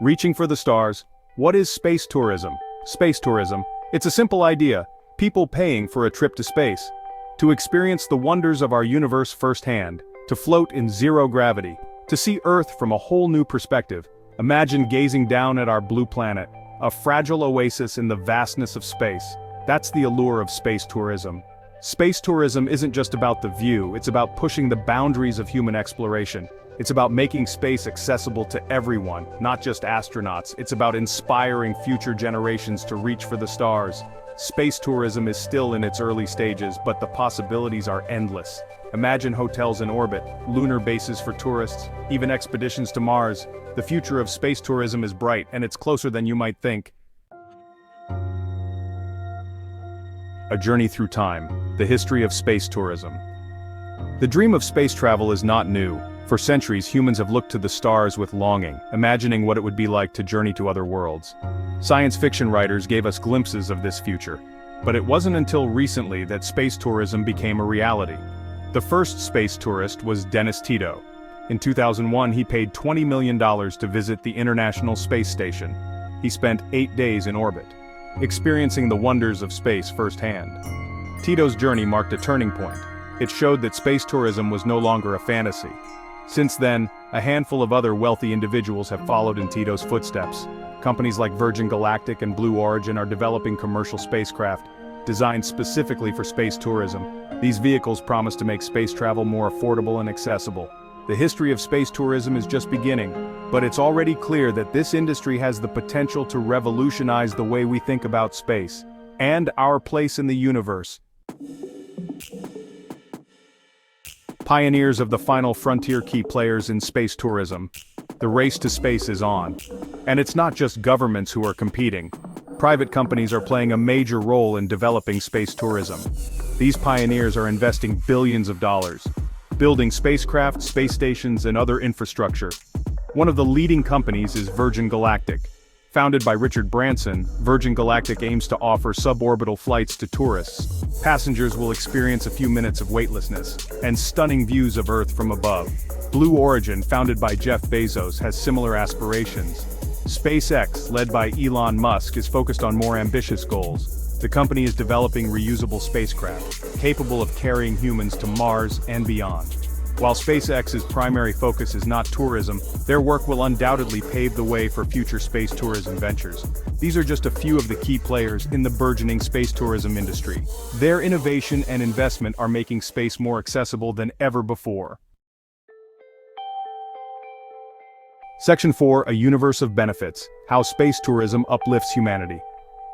Reaching for the stars. What is space tourism? Space tourism. It's a simple idea. People paying for a trip to space. To experience the wonders of our universe firsthand. To float in zero gravity. To see Earth from a whole new perspective. Imagine gazing down at our blue planet. A fragile oasis in the vastness of space. That's the allure of space tourism. Space tourism isn't just about the view, it's about pushing the boundaries of human exploration. It's about making space accessible to everyone, not just astronauts. It's about inspiring future generations to reach for the stars. Space tourism is still in its early stages, but the possibilities are endless. Imagine hotels in orbit, lunar bases for tourists, even expeditions to Mars. The future of space tourism is bright, and it's closer than you might think. A journey through time. The history of space tourism. The dream of space travel is not new. For centuries, humans have looked to the stars with longing, imagining what it would be like to journey to other worlds. Science fiction writers gave us glimpses of this future. But it wasn't until recently that space tourism became a reality. The first space tourist was Dennis Tito. In 2001, he paid $20 million to visit the International Space Station. He spent 8 days in orbit, experiencing the wonders of space firsthand. Tito's journey marked a turning point. It showed that space tourism was no longer a fantasy. Since then, a handful of other wealthy individuals have followed in Tito's footsteps. Companies like Virgin Galactic and Blue Origin are developing commercial spacecraft, designed specifically for space tourism. These vehicles promise to make space travel more affordable and accessible. The history of space tourism is just beginning, but it's already clear that this industry has the potential to revolutionize the way we think about space, and our place in the universe. Pioneers of the final frontier, key players in space tourism. The race to space is on. And it's not just governments who are competing. Private companies are playing a major role in developing space tourism. These pioneers are investing billions of dollars, building spacecraft, space stations, and other infrastructure. One of the leading companies is Virgin Galactic. Founded by Richard Branson, Virgin Galactic aims to offer suborbital flights to tourists. Passengers will experience a few minutes of weightlessness and stunning views of Earth from above. Blue Origin, founded by Jeff Bezos, has similar aspirations. SpaceX, led by Elon Musk, is focused on more ambitious goals. The company is developing reusable spacecraft, capable of carrying humans to Mars and beyond. While SpaceX's primary focus is not tourism, their work will undoubtedly pave the way for future space tourism ventures. These are just a few of the key players in the burgeoning space tourism industry. Their innovation and investment are making space more accessible than ever before. Section 4: A Universe of Benefits. How Space Tourism Uplifts Humanity.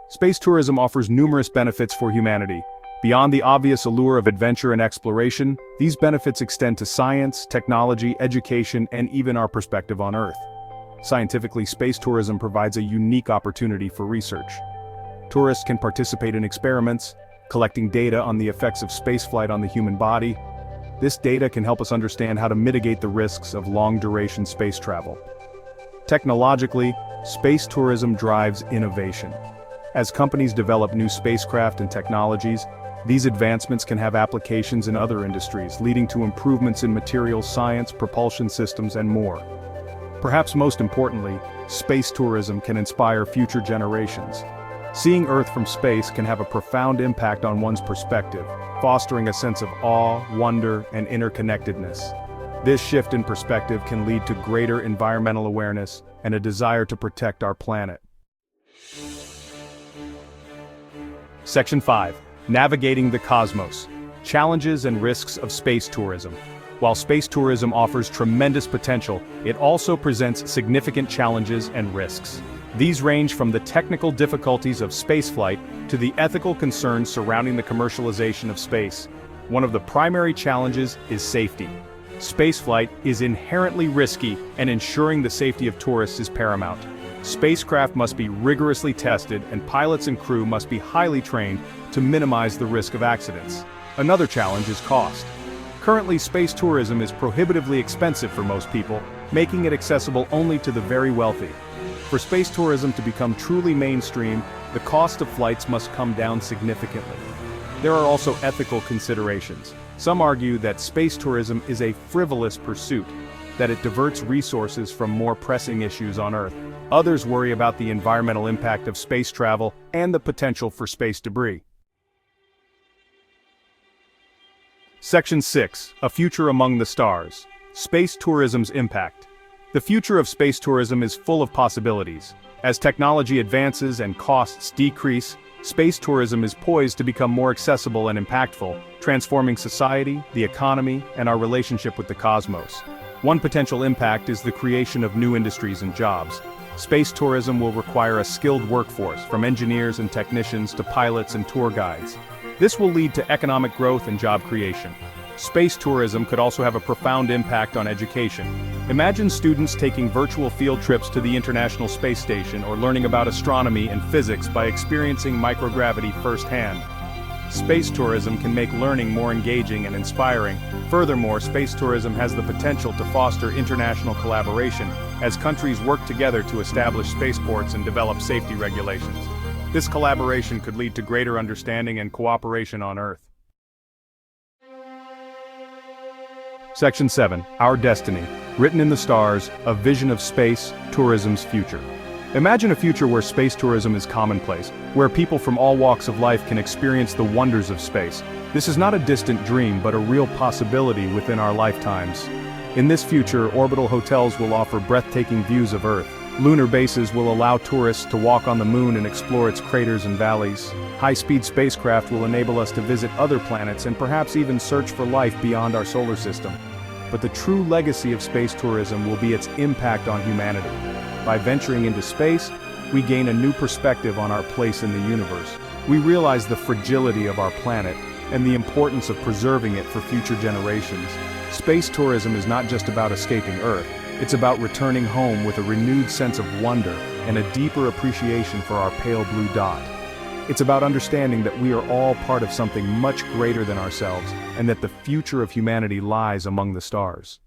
Space tourism offers numerous benefits for humanity. Beyond the obvious allure of adventure and exploration, these benefits extend to science, technology, education, and even our perspective on Earth. Scientifically, space tourism provides a unique opportunity for research. Tourists can participate in experiments, collecting data on the effects of spaceflight on the human body. This data can help us understand how to mitigate the risks of long-duration space travel. Technologically, space tourism drives innovation. As companies develop new spacecraft and technologies, these advancements can have applications in other industries, leading to improvements in materials science, propulsion systems, and more. Perhaps most importantly, space tourism can inspire future generations. Seeing Earth from space can have a profound impact on one's perspective, fostering a sense of awe, wonder, and interconnectedness. This shift in perspective can lead to greater environmental awareness and a desire to protect our planet. Section 5: Navigating the Cosmos. Challenges and risks of space tourism. While space tourism offers tremendous potential, it also presents significant challenges and risks. These range from the technical difficulties of spaceflight to the ethical concerns surrounding the commercialization of space. One of the primary challenges is safety. Spaceflight is inherently risky, and ensuring the safety of tourists is paramount. Spacecraft must be rigorously tested, and pilots and crew must be highly trained to minimize the risk of accidents. Another challenge is cost. Currently, space tourism is prohibitively expensive for most people, making it accessible only to the very wealthy. For space tourism to become truly mainstream, the cost of flights must come down significantly. There are also ethical considerations. Some argue that space tourism is a frivolous pursuit. that it diverts resources from more pressing issues on Earth. Others worry about the environmental impact of space travel and the potential for space debris. Section 6. A Future Among the Stars. Space Tourism's Impact. The future of space tourism is full of possibilities. As technology advances and costs decrease, space tourism is poised to become more accessible and impactful, transforming society, the economy, and our relationship with the cosmos. One potential impact is the creation of new industries and jobs. Space tourism will require a skilled workforce, from engineers and technicians to pilots and tour guides. This will lead to economic growth and job creation. Space tourism could also have a profound impact on education. Imagine students taking virtual field trips to the International Space Station or learning about astronomy and physics by experiencing microgravity firsthand. Space tourism can make learning more engaging and inspiring. Furthermore, space tourism has the potential to foster international collaboration as countries work together to establish spaceports and develop safety regulations. This collaboration could lead to greater understanding and cooperation on Earth. Section 7. Our Destiny. Written in the Stars, a vision of space tourism's future. Imagine a future where space tourism is commonplace, where people from all walks of life can experience the wonders of space. This is not a distant dream, but a real possibility within our lifetimes. In this future, orbital hotels will offer breathtaking views of Earth. Lunar bases will allow tourists to walk on the moon and explore its craters and valleys. High-speed spacecraft will enable us to visit other planets and perhaps even search for life beyond our solar system. But the true legacy of space tourism will be its impact on humanity. By venturing into space, we gain a new perspective on our place in the universe. We realize the fragility of our planet and the importance of preserving it for future generations. Space tourism is not just about escaping Earth. It's about returning home with a renewed sense of wonder and a deeper appreciation for our pale blue dot. It's about understanding that we are all part of something much greater than ourselves, and that the future of humanity lies among the stars.